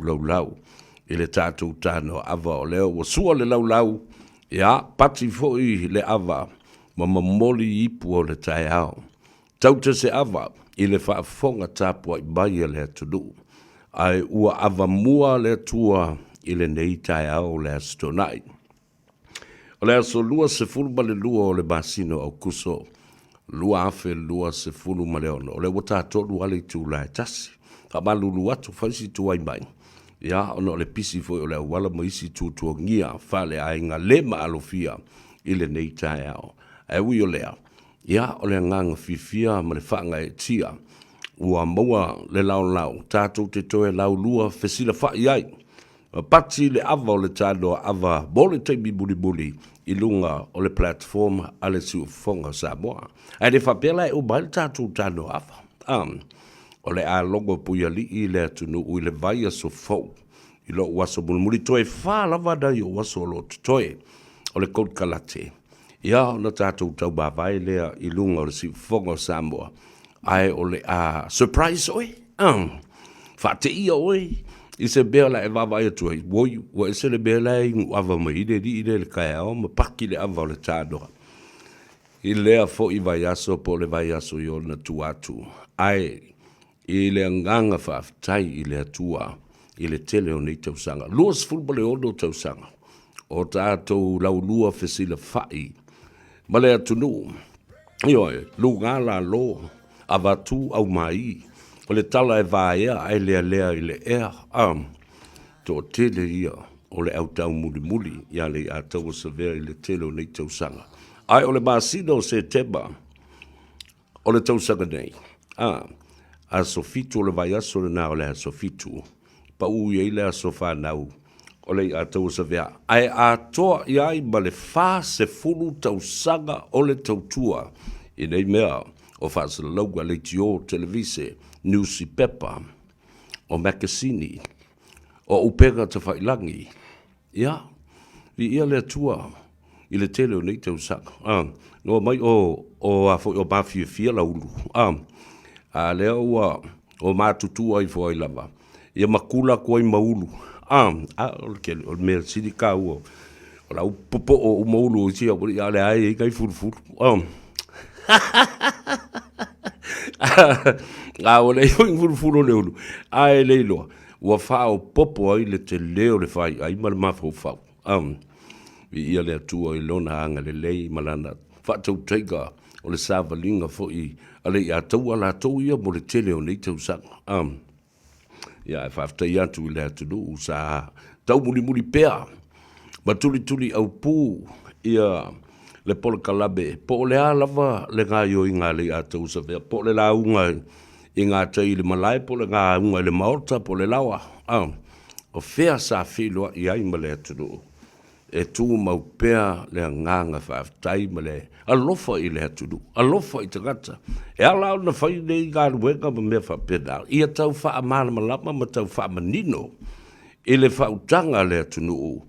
laulau. I le tātou tāno ava o leo. Wa sua le laulau. Ia, pati foi le ava. Ma Momoli ipu o le tai ao. Tauta se ava. I le whaafonga tāpua i mai le atunu. Ai ua ava mua le tua i le nei tai ao le astonai. O le aso lua se fulu ma le lua o le masino au kuso. Lua afe lua se fulu ma le ono. O le wata tolu ale tu la tasi. Ka malulu atu faisi tu ai mai. Ia ono le pisi foi o le wala mo isi tu tu ngia fale ai nga lema alofia i le nei tai ao. Ai ui o lea. Ia o le nganga fifia ma le whaanga e tia. Ua maua le lau tātou te toe lau lua fesila whai ai. Pati le ava o le tānoa ava mole teimi muli i lunga o le platform ale su fonga Samoa. Ai le whapela e o mai le tātou tānoa ava. O le a longo puia li i le atunu ui le vai aso fau. I lo waso muli toe wha lava da i o waso lo toe o le kout kalate. Ia o na tātou tau bawai lea i lunga o le su fonga Samoa. Ai o le a surprise oi. Whate ia oi. I se bea la e wawa e tuai. Woi, wa e se le bea la e ngu awa ma ide di ide le kai ao, ma paki le awa o le tānoa. I lea fo i vai aso po le vai aso i o na tu atu. Ai, i le nganga faafetai i le atua, i le tele o nei tausanga. Luas fulpa le ono tausanga. O tātou lau lua fesila fai. Ma le atunu. Ioi, lu ngā la lo, avatu au mai. O le tala e vāea ai lea i le ea. Tō tele ia o le au tau muli ia le a tau savea i le tele o nei tausanga. Ai o le māsino se teba o le tausanga nei. A sofitu o le vai aso le nā o le a sofitu. Pa ui e le a sofanau o le a tau savea. Ai a toa iai ma le whā se fulu tausanga o le tautua. I nei mea o whāsa lauga le tio televise. Newsy Pepper, o Makasini, o Upega te whailangi. Ia, ia le tua, i le tele o nei tau saka. No mai o mafia fia la ulu. A lea o mātutua i fo ai lava. Ia makula ko ai maulu. O mea siri ka ua. O la upopo o maulu o tia, ia le ai kai furu. O le ioi furu le ulu. Ai le iloa. Ua whao popo ai le te leo le whai. Ai ma le mawhau whau. Ia le atua i lona anga le lei malana. Whatau teiga o le sāwalinga fo i. A le ia tau ala tau ia mo le tele o nei tau sanga. Ia e whaftai atu i le atunu. Sa tau muli pea. Ma tuli au pū. Ia le polokalame. Po le alava le ngā yo i ngā le atau sa vea. Po le la unga i ngā tai le malai. Po le ngā unga le maorta. Po le lawa. O whea sa whiloa i ai ma le atunu. E tū mau pea le nganga whaafetai ma le alofa i le atunu. Alofa i tangata. E ala na whai nei ngā ruenga ma mea whapena. Ia tau wha amana malama ma tau wha manino. I le whautanga le atunu.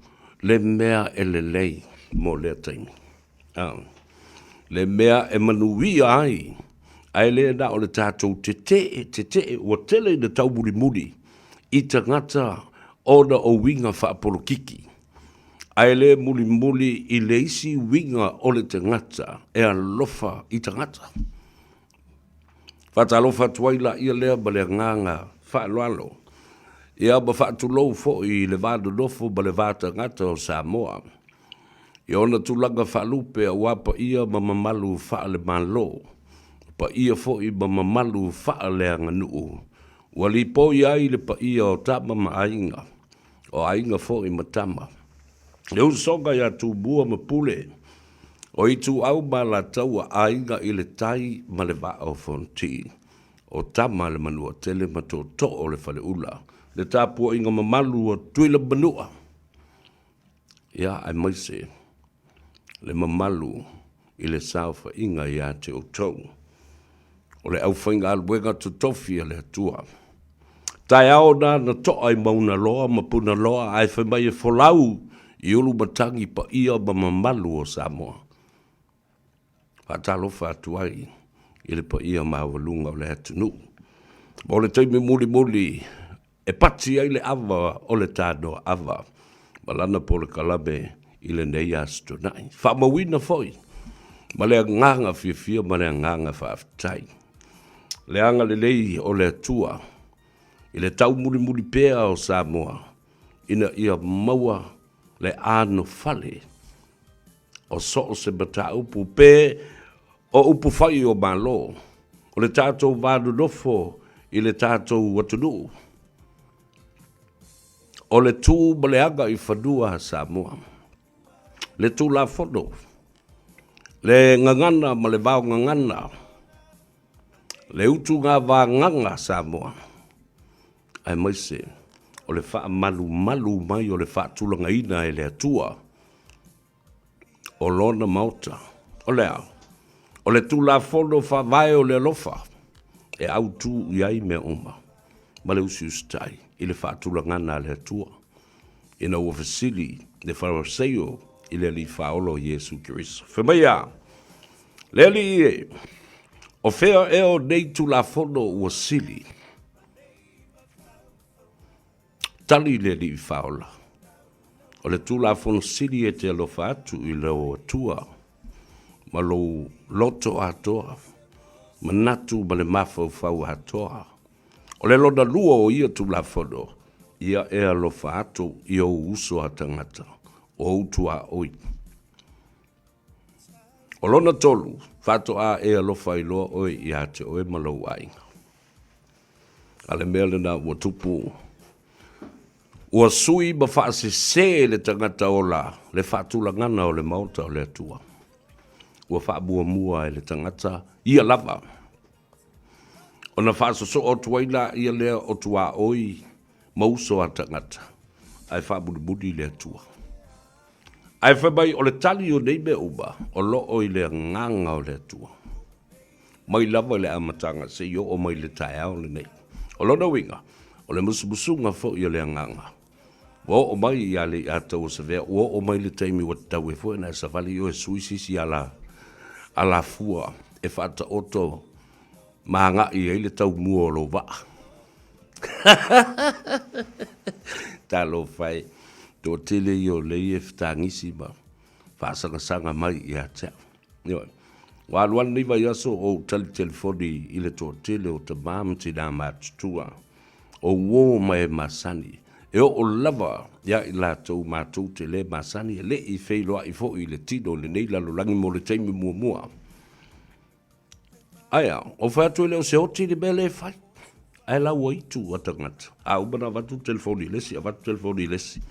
Le mea e le lei mo le taimi. Le mea e manuia ai. Ai le na o le tātou te o tele na tau muri. I tangata o na o winga whaapolokiki. Ai le muli i le isi winga o le tangata e alofa i tangata. Whatalofa tuaila ia lea ma le nganga whaaloalo. Ia ma whaatulou fo i le vādu nofo ma le vātangata o Samoa. I ona tulaga whaalupe a wapa ia ma mamalu whaale malo. Pa ia fo i ma mamalu whaale anga nuu. Wali po i ai le pa ia o tama ma ainga. O ainga fo i matama. Le usonga ia tu bua ma pule. O i tu au ma la taua ainga i le tai ma le va o fonti. O tama le manua tele ma to o le fale ula. Le tapua inga mamalu o tuila manua. Ia ai maise. Le mamalu i le saufa inga ia te o tau. O le au whainga alwenga to tofia le atua. Tai ao na to ai mauna loa ma puna loa ai whaimai e folau i ulu matangi pa ia ma mamalu o Samoa. Whatalo whatuai i le pa ia ma walunga o le atunu. O le taimi muli e pati ai le ava o le tāno ava. Malana polokalame i le nei astonai. Whamawina foi. Ma le nganga fia ma le nganga faafetai. Le anga le lei o le atua. I le tau muri pea o Samoa. Ina ia maua le ano fale. O so se bata upu pe o upu fai o malo. O le tātou vādu nofo i le tātou watunu. O le tū ma le anga i whanua Samoa. Le tū la whono. Le ngangana ma le vāo ngangana. Le utu ngā vā nganga Samoa. Ai mai se, o le wha malu mai o le wha tulanga ina e le atua. O lona mauta. O le au. O le tū la whono wha vai o le alofa. E au tū iai me oma. Ma le usi ustai. I le wha tulanga na le atua. Ina ua fasili le wharaseo i le li whaolo Jesu Kiriso. Whemaya. Le li e. O whea eo nei tu la whono ua sili. Tali le li whaola. O le tu la whono sili e te alofa atu i leo atua. Ma lo loto atoa. Ma natu ma le mawhau atoa. O le lona lua o ia tu la whono. Ia e alofa atu i o uso a tangata. O utua oi. O lona tolu, whato a e alofa i loa oi i a te oe malau ainga. Ale mea lena ua tupu. Ua sui ma whaase se le tangata o la, le whaatula ngana o le mauta o le atua. Ua whaabua mua e le tangata, ia lava. O na whaaso so o tuaila ia lea o tua oi, mauso a tangata. Ai whaabudi le atua. Ai whabai o le tali o nei me uba, o lo o i le nganga o le atua. Mai lava le amatanga se yo o mai le tae au le nei. O lona winga, o le musumusunga fo i le nganga. O mai i ale i atau o se vea, o mai le taimi wa tau e fo e na sa vali o e suisisi ala fua e whata oto maanga i eile tau mua o lo waa. Talo fai. Tō tele i o lei e whitangisi ma whaasanga mai i a teo. Wa aluan ni vai aso o tali telefoni i le tō tele o te mamti nā mātutua. O wō mai masani. E o lava ia i la tau mātou te le masani. E le i wheiloa i fo i le tino le nei lalolagi mo le teimi mua. Aia, o whātua leo se oti le mele e whai. Ai la ua itu atangata. A umana watu telefoni lesi, a watu telefoni lesi.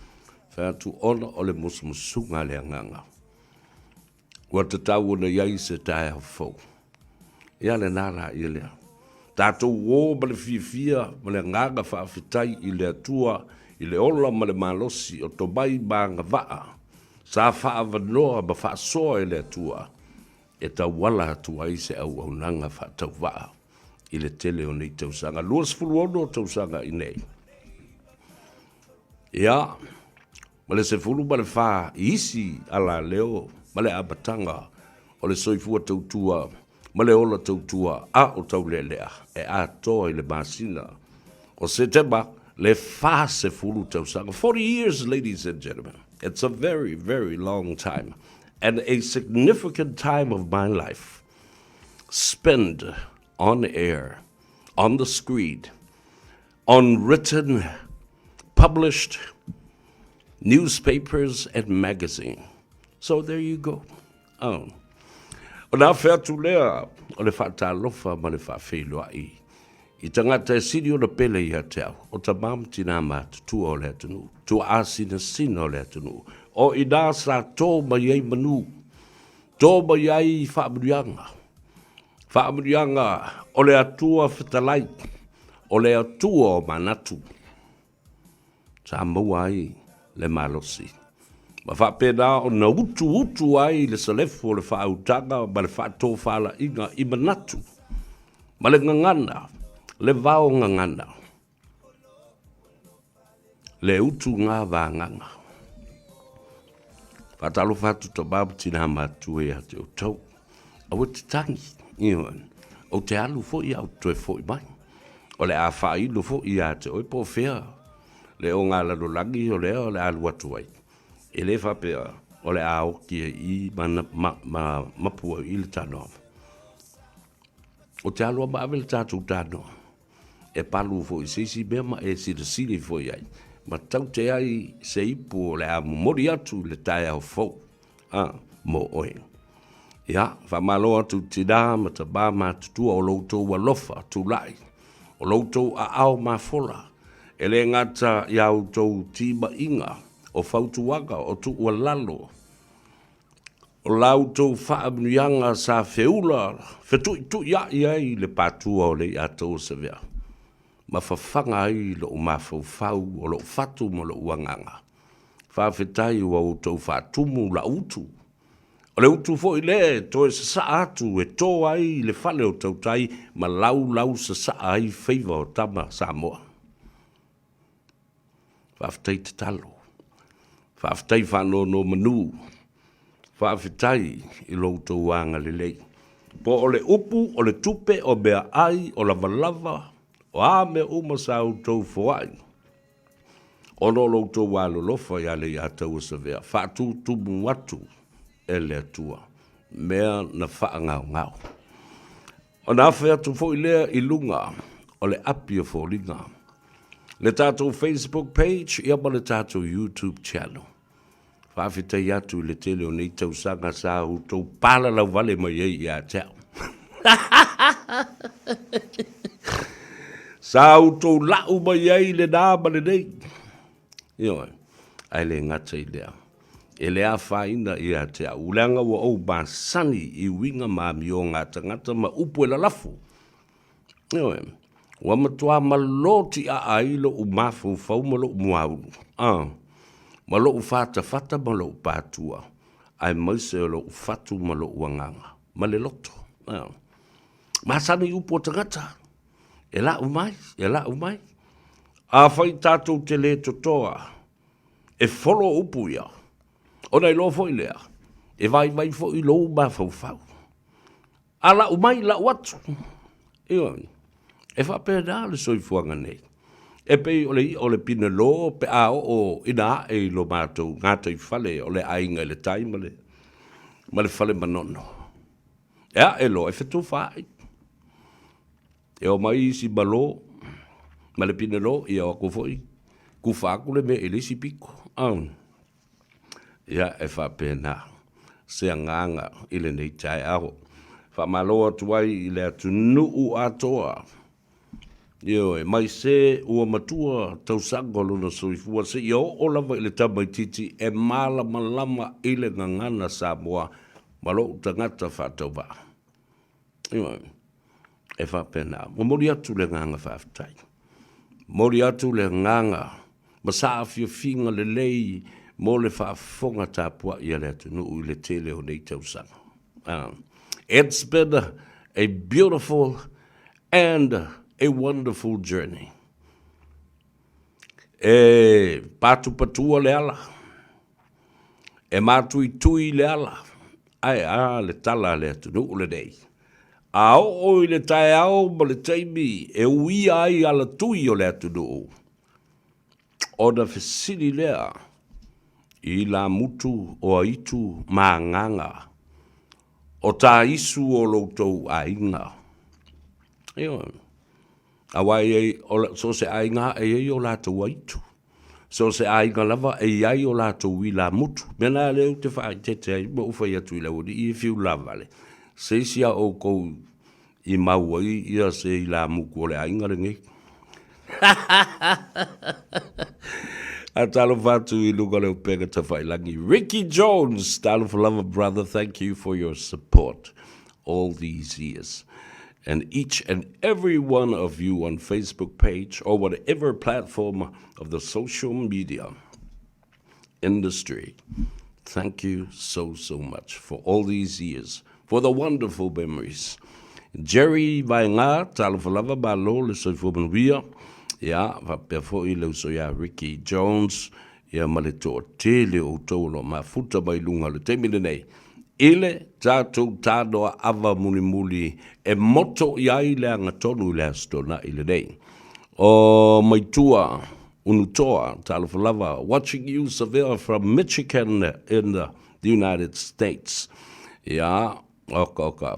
Tu ona o le musumusunga le anganga. Ua te tau na iai se tae hau fau. Ia le nara i lea. Tātou wō ma le fia ma le nganga faafetai i le atua, i le ola ma le malosi o to mai maanga waa. Sa faavanoa ma faasoa i le atua. E tau wala atua i se au au nanga faatau waa. I le tele o nei tausanga. Luas fulu ono tausanga i nei. Ia. Ma le se fulu ma le wha isi ala leo, ma le abatanga, o le soifua tautua, ma le ola tautua, a o tau lea, e a toa i le masina. O se tema, le wha se fulu tausanga. 40 years, ladies and gentlemen. It's a very, very long time. And a significant time of my life. Spent on air, on the screen, on written, published, newspapers and magazine. So there you go. O nā whea tu lea, o le whata alofa ma le whawheloa i. I tangata e siri o na pele i ateo, o ta mamti nā mātutua o le atunu, tu asina sina o le atunu, o i nā sa tō ma iei manu, tō ma iei whaamurianga. Whaamurianga o le atua whetalai, o le atua o manatu. Sa maua ai, le malosi. Ma whapena o na utu ai le salefo le whautanga ma le whato whala inga i manatu. Ma le ngangana, le vao ngangana. Le utu ngā vānganga. Whatalo whatu ta babuti nā mātu e a te o tau. A wate tangi, iwan. O te alu fo i au toe fo i mai. O le a whailo fo i a te oi po whea. le o ngā lalolagi o lea o le alu atu ai. E le whapea o le ao kia I mapua I le tanoa. O te alua maawe le tātou tanoa. E palu fo I seisi mea ma e siri fo I ai. Ma tau te ai se ipu o le a momori atu le tae au fau. Mo oe. Ia, whamalo atu tina ma ta bā ma tutua o loutou alofa tu lai. O loutou a ao ma fola. E le ngata iau tou tima inga o fautuanga o tu ua lalo. O lautou whaamnianga sa feula, tu iai le pātua o le atou se vea. Ma whawhanga ai lo mawhau o lo fatu mo lo uanganga. Faafetai ua o tou whatumu la utu. O le utu fo I le, toe sa atu e tō ai le whale o tau tai, ma lau sa ai whaiva o tama Samoa. Faafetai te talo. Faafetai whano no manu. Faafetai I loutou anga le lei. Po o le upu, o le tupe, o mea ai, o lava, o a me uma sa tou foai. O no loutou walo lofa ia le Leiataua sa vea. Whatu tumu watu e le atua. Mea na whaangau ngau. O na whea tu fo I lea I lunga, o le apia fo linga. Le tātou Facebook page, ia ma le tātou YouTube channel. Faafetai atu le tele o nei tausanga sa tou pala lau vale mai ei ia tau. Sa tou lau mai ei le nāma le nei. Ioi, ai le ngata I lea. E le a whaina ia tau. Ulanga wa au basani I winga mami o ngata ma upu e la lafu. Ioi, wa matua maloti a ailo u mafu fau malo muaulu. Ma lo fata ma lo patua. Ai maise o lo fatu ma lo uanganga. Ma le loto. Ma sani upo tangata. E la umai. A whai tātou te le totoa. E folo upu ia. O nei lo fo I lea. E vai fo I lo ma fau. A la umai la watu. Ioi. E whapena le soifuanga nei. E pe o le pina lo, pe a o ina e lo mātou ngātou I whale o le ainga le tai ma le whale manono. Ea e lo e whetu whai. E o mai isi malo, ma le pina lo, ia o kufoi, ku whakule me e lisi piko. Ia e whapena, se nganga I le nei tai aho. Whamalo atuai I le atu nuu atoa. Io mai se ua matua tau sango luna soifua se o lava I le tamaititi e malama I le ngangana Samoa malo tangata whatau wa. Io e whapena. Momoli atu le nganga faafetai. Mori atu le nganga masaafi finga le lei mo le whaafonga tāpua I le atu nuu I le tele o nei tau sanga. It's been a beautiful and a wonderful journey. E patu patua le ala. E matui le ala. Ai le tala le atunu le nei. A o le tae au ma le taimi e ui ai ala tui o le atunu. O na fesili lea I la mutu o aitu maanganga. O ta isu o loutou a inga. Eo. Awai e so se ainga e o lātou aitu. So se ainga lava e ai o lātou I la mutu. Mena leo te whaai te ma uwhai atu I lau I whiu lava le. Se sia o kou I maua ia se I la muku o le ainga ringi. A talo whatu I luga leo pega ta whailangi. Ricky Jones, talo for love brother, thank you for your support all these years. And each and every one of you on Facebook page or whatever platform of the social media industry, thank you so much for all these years, for the wonderful memories. Jerry Vainga, talafalava balo le soifumanuia, ia vapefo I le so ya Ricky Jones, ia maleto tele o tolo mafuta mai lunga le temine nei. Ile tātou tānoa ava muli e moto I ai le angatonu le astona I le nei. O maitua Unutoa, Talufalava, watching you, Seville, from Michigan in the United States. Yeah, oka,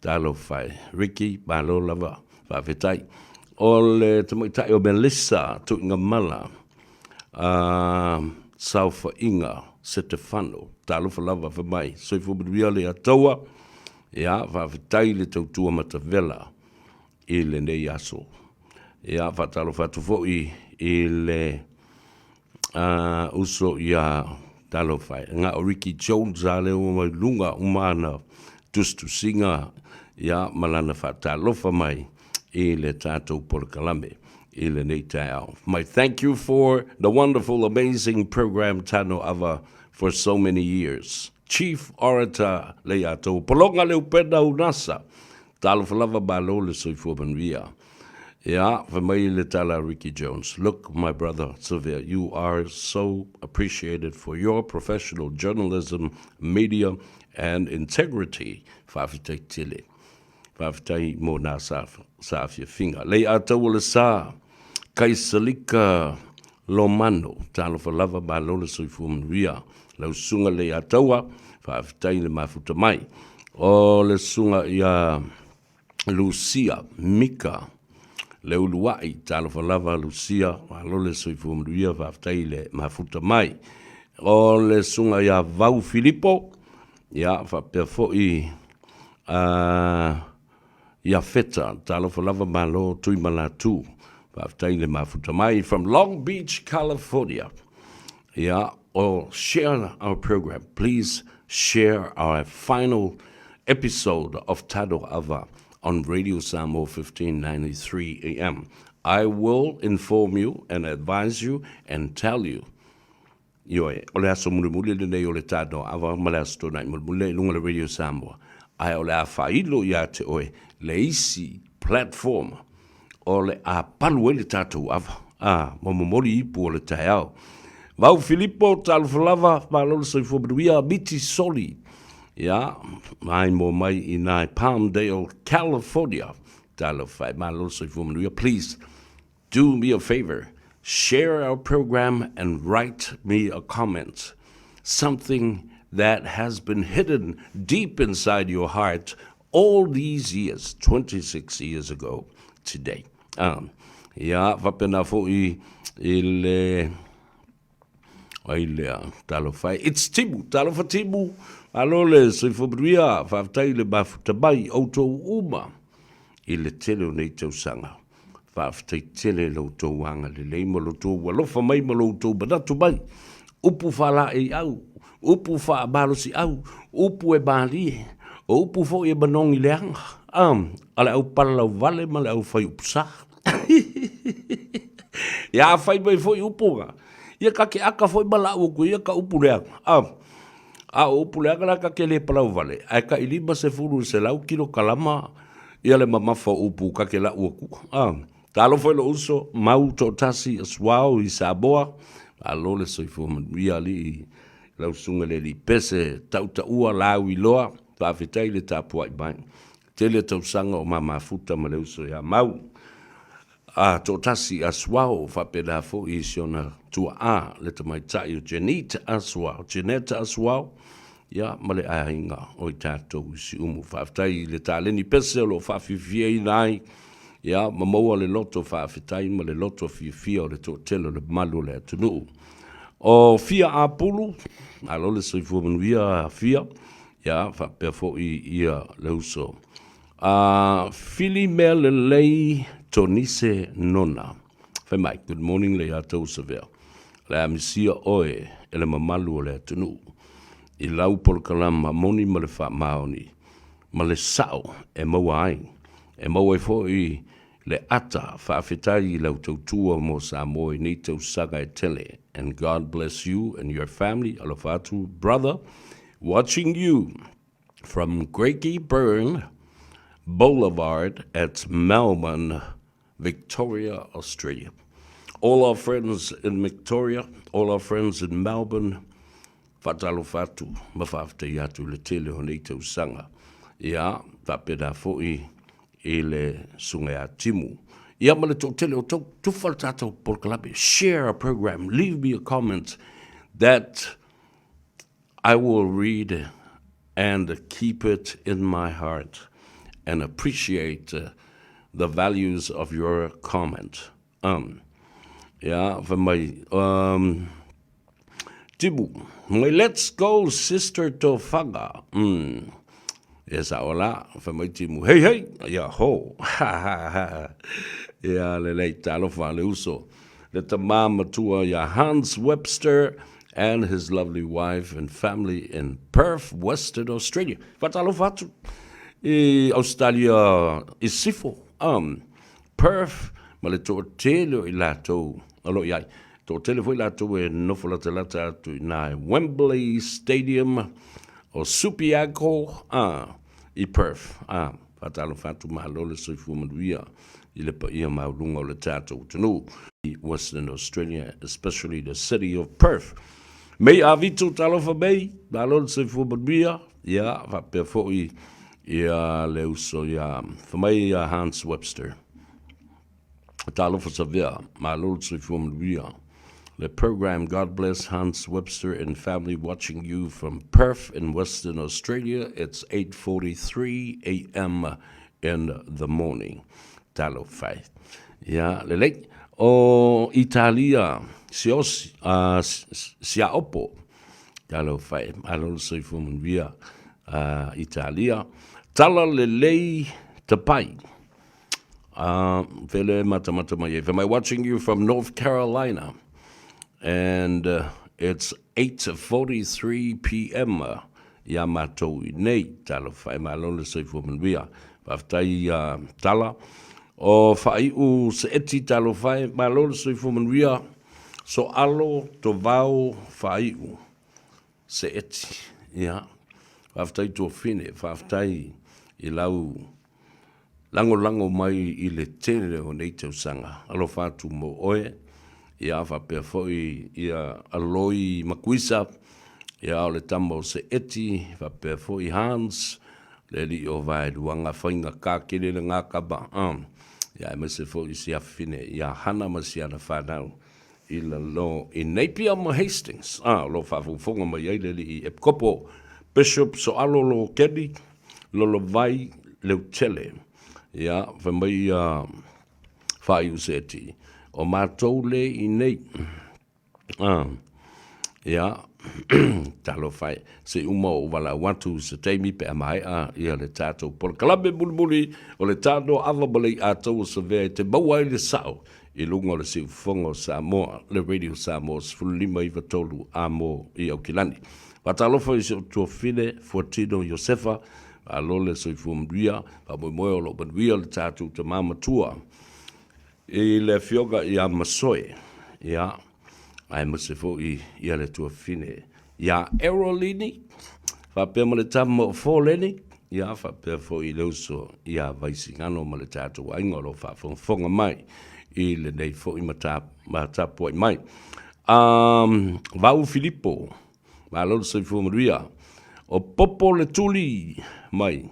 Talufai, Ricky, Balolava, faafetai. Ole tamaita o Melissa, Tuingamala, Saufa Inga, Setefano, Talufalava for mai, Soifu Leiataua, yeah, faafetai le tautua matavela, ile ne yaso. Yeah, fatalofatu fo'i ile uso ya talofai. Nga o Ricky Jones ale o mai lunga umana tustu singa ya malana fatalofa mai ile tatou polokalame ile nei tau. My thank you for the wonderful, amazing program Tano Ava for so many years. Chief Orator Leiataua, polonga leo peda unasa, talofalava balo le soifua banvia. Yeah, for me, Litala Ricky Jones. Look, my brother Sylvia, you are so appreciated for your professional journalism, media, and integrity. Faafetai tele. Faafetai mo na saf your finger. Leiataua le sa. Kaisalika Lomano. Talo for lava ba lola soifum ria. Lau sunga Leiataua. Faafetai le mafuta mai. O le sunga ya Lucia Mika. Le uluai, talofalava Lucia, malole soifu mruia, faafetai le mafuta mai. O le sunga ya Vau Filipo, ya faapea fo'i ya feta, talofalava malo tui malatu, faafetai le mafuta mai. From Long Beach, California. Yeah, or share our program. Please share our final episode of Tado Ava on Radio Samo 1593 AM. I will inform you and advise you and tell you. Ole aso mulimuli le ole Tado Ava malasto na mulimuli lunga le Radio Samo. Ai ole a failo ya te oe le isi platform. Ole a palu le Tado Ava. Momoli ipu ole taiao. Vau Filipo talfalava malolo soifo bruia biti soli. Yeah, mai mo mai inai Palmdale, California. Please do me a favor. Share our program and write me a comment. Something that has been hidden deep inside your heart all these years, 26 years ago today. Yeah, vapena fo'i ile talofai. It's Tibu, talofa Tibu. Alole se fobria faafetai le mafuta mai outou uma i le tele o nei tausanga. Faafetai tele loutou anga le lei ma loutou walofa mai ma loutou banatu mai. Upu fala e au, upu fa balosi au, upu e bali, upu fo e banongi le anga. Ale au pala vale ma le au fai upsa. Ya fai mai fo upunga. Ia kake aka fo bala uku ia ka upu le anga. O puleanga ka ke le palau vale. Ai ka ilima se furu se lau kilo kalama ia le mamafa upu ka ke la uaku. Talo foi lo uso mau to tasi aswao I Saboa. Alo le soifu ia li lau sunga le li pese tauta ua lau I loa. Faafetai le tapua I bai. Tele tausanga o mamafuta ma le uso ia mau. To tasi aswao faapena fo I siona tua le tamaitai o Jeanette aswao. Jeanette aswao. Ya male ainga o tatou si umu faafetai le taleni pese lo faafifia nai ya mamoa le loto faafetai ma le loto fifia o le totelo le malu le atunu o fia apulu alo le soifua manuia fia ya faapea fo'i ia le uso Filimele lei tonise nona fai mai good morning Leiataua Seville le amisia oe ele mamalu o le atunu I lau polokalame moni ma le whaamaoni, ma le sao e maua ai, e maua e fo'i le ata faafetai I lau tautua mo Samoa nei tausaga e tele. And God bless you and your family, alafatu brother, watching you from Greggy Byrne Boulevard at Melbourne, Victoria, Australia. All our friends in Victoria, all our friends in Melbourne, fatalofatu mafaafetai atu le tele o nei tausanga. Ia, tapena fo'i I le sunga a timu. Ia ma le tō tele o tau tufal tātou polokalame. Share a program. Leave me a comment that I will read and keep it in my heart and appreciate the values of your comment. Yeah, for my tibu. My let's go, sister Tofaga. Yes, aola, for my timu. Hey, hey, ya ho. Ya le talo fa le uso. Le tamama tua ya Hans Webster and his lovely wife and family in Perth, Western Australia. Fatalo fatu. Australia is sifo. Perth, ma le tō telo I lātou. Alo iai, tō telo fo I lātou e nofola te lata atu I nā Wembley Stadium o Subiaco, I Perth. Fatalo fatu mahalo le soifu manuia. I le pa ia maulunga o le tātou tanu. I Western Australia, especially the city of Perth. Mei avitu talo fa mei, mahalo le soifu manuia. Ia, fa pe fo I le uso ia, fa mei Hans Webster. Talo for Sevilla, my Lord Sifumria. The program, God bless Hans Webster and family watching you from Perth in Western Australia. It's 8:43 a.m. in the morning. Talo fai. Yeah, lele. O Italia, sios, sia opo. Talo fai. My Lord Sifumria, Italia. Tala lele tapai. Am I watching you from North Carolina? And it's 8:43 p.m. Yamato nei talo fai malole se fumen via. Faafetai tala o fai u se eti talo fai malole se fumen via. So alo to vau fai u se eti. Ya. Faafetai to fine, faafetai I lau lango mai I le tele o nei tausanga. Alo fatu mo oe. Ia whapea foi ia aloi makuisa. Ia o le tamo se eti. Whapea foi Hans. Le li o vai duanga whainga kākere le ngā kaba. Ia me se foi si awhine. Ia hana ma si ana whanau. I la lo I Napier ma Hastings. Lo whafufonga ma iai le li I Epkopo. Bishop so alo lo kedi. Lolo vai leu tele. Ia, whamai whai useti. O mātou le I nei. Ia, talo whai. Se uma o wala watu se teimi pe amai ia le tātou polokalame bulibuli o le tātou awabale ātou se vea te maua I le sao. I lunga o le siu fongo Samoa, le radio Samoa, sfulima I vatolu amo I Aukilani. Watalofa I se o tua fine, Fortino Josefa, alole so I fumria, pa moe o lo banwia le tātou te mamatua. I le fioga I amasoe, ia, ai masefo I le tua fine. Ia Aerolini, fa pe ma le tamo o fōleni, ia fa pe fo I leuso, ia vaisingano ma le tātou aingolo fa fonga mai, I le nei fo I matapo I mai. Vau Filippo, ma lolo so I fumria, o popo le tuli mai.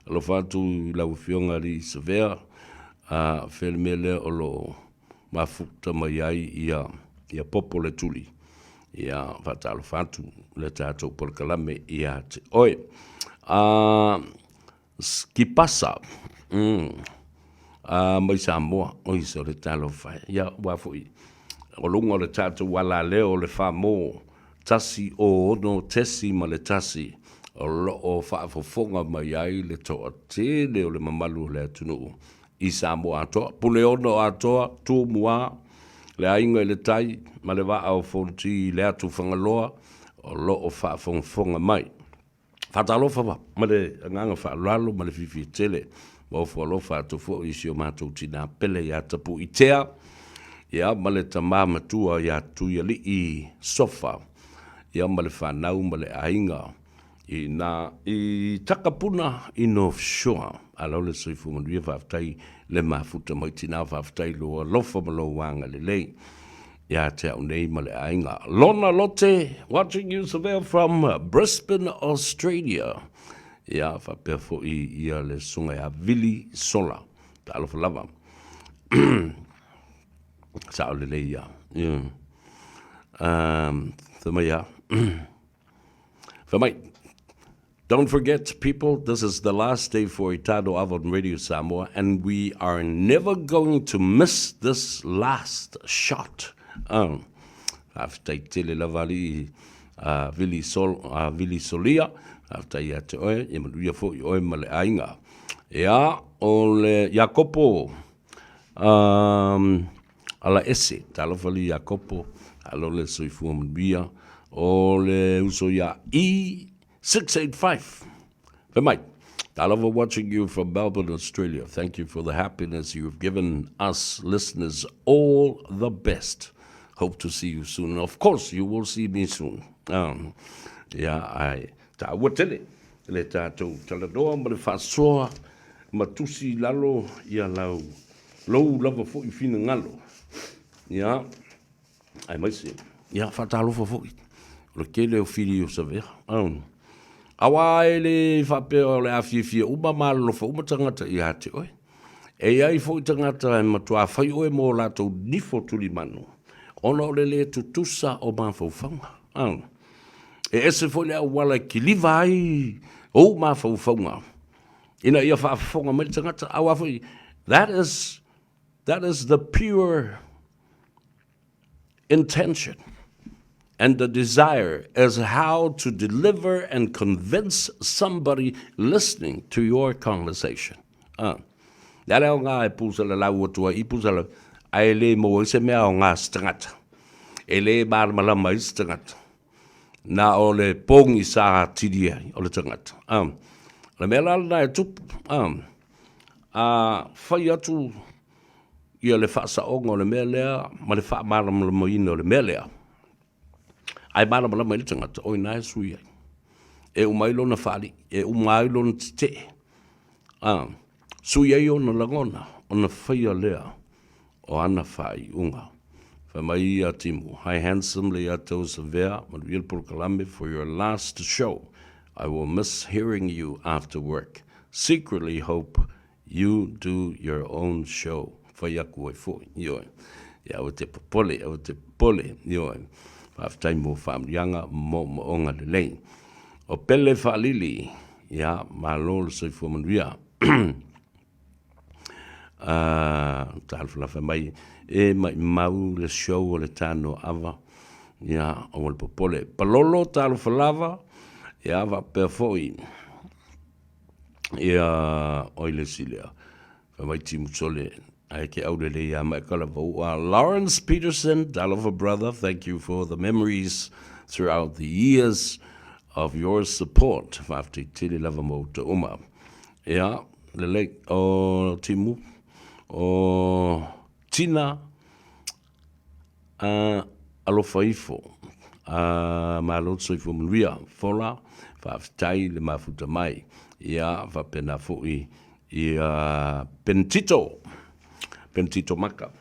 Alo fatu lau fionga li sevea. Whelmele o lo mafuta mai ai ia popo le tuli. Ia fata alo fatu le tātou polokalame ia te oe. Skipasa. Mai Samoa. Oi so le talo fai. Ia wafui. O lunga le tātou wala leo le whamo. Tasi o ono tesi ma le tasi. O lo o whaafofonga mai ai le toa te leo le mamalu le atunu. I Samoa atoa. Pule ono atoa, tu mua, le ainga I le tai, ma le waa au fonti le atu whangaloa, o lo o whaafofonga mai. Whatalofa wa, ma le nganga whaalalo, ma le whiwhi tele, ma o whalofa atu fo isi o mātou tina pele I tapu I tea, ia ma le tamama tua I atu ia li I sofa, ia ma le whanau ma le ainga, I takapuna I North Shore, alo le soifu manuia faafetai le mafuta mai tina faafetai loa lofa ma lo wanga le lei. Ia te au nei ma le ainga. Lona Lotte, watching you surveil from Brisbane, Australia. Ia whapea fo ia le sunga ia Vili Sola, ta alofa lava. Sao le leia. Thamaya. Thamai. Don't forget, people, this is the last day for Itado Avon Radio Samoa, and we are never going to miss this last shot. Faafetai tele lavali Vili Solia, faafetai ate oe, e maluia fo i oe male ainga. Ia, o le Jacopo, ala ese, talavali Jacopo, alo le soifua maluia, o le uso ia E685. Mate, I love watching you from Melbourne, Australia. Thank you for the happiness you've given us listeners. All the best. Hope to see you soon. And of course, you will see me soon. Ta watele le tatou taladoa ma le fasoa ma tusi lalo ia lau lou lava fo I fina ngalo. Ia, ai mai se. Ia, fatalo fo. Le kele o fili o savea. Awa ele whapea le awhiwhia uma malo fa uma tangata I hate oe. E ai fo I tangata e matua whai oe mō lātou nifo tuli manu. Ona ole le tutusa o mawhauwhaunga. E ese fo le awala ki liva ai o mawhauwhaunga. Ina ia whaafonga mai tangata awa fo that is the pure intention and the desire as how to deliver and convince somebody listening to your conversation. Nara o ngā e pūsala lau atua I pūsala ai le mo I se mea o ngā stangata. E le māramalama I stangata. Nā o le pongi sā tidia o le tangata. Le mea lala e tupu. Whai atu ia le whaasaonga o le mea lea, ma le wha māramalama ina o le mea lea. Ai māramalama I le tangata, oi nai sui ai. E umailo na whaali, e umailo na te. Sui ai o na lagona, o na whaia lea, o ana whai unga. Whamai a timu. Hi handsome Leiataua Severe, Manuel Polokalame, for your last show. I will miss hearing you after work. Secretly hope you do your own show. Whaiaku ai fo, ioe. Ia o te popole, ioe. Faafetai mo whaamrianga mo onga le lei. O pele whaalili, ia, malo le soifua manuia. Tāwhalafa mai, e mai mau le show o le tāno ava, ia, o le popole. Palolo tāwhalava, ia, va pēr foi. Ia, oile silea. Whamai timu sole. Lawrence Peterson, Dalova brother, thank you for the memories throughout the years of your support. Faafetai tele lava mo te uma. Ia, le o timu, o tina, alofaifo, malo soifo manuia, fola, faafetai le mafuta mai. Ia, vapena foi, ia, pentito maka.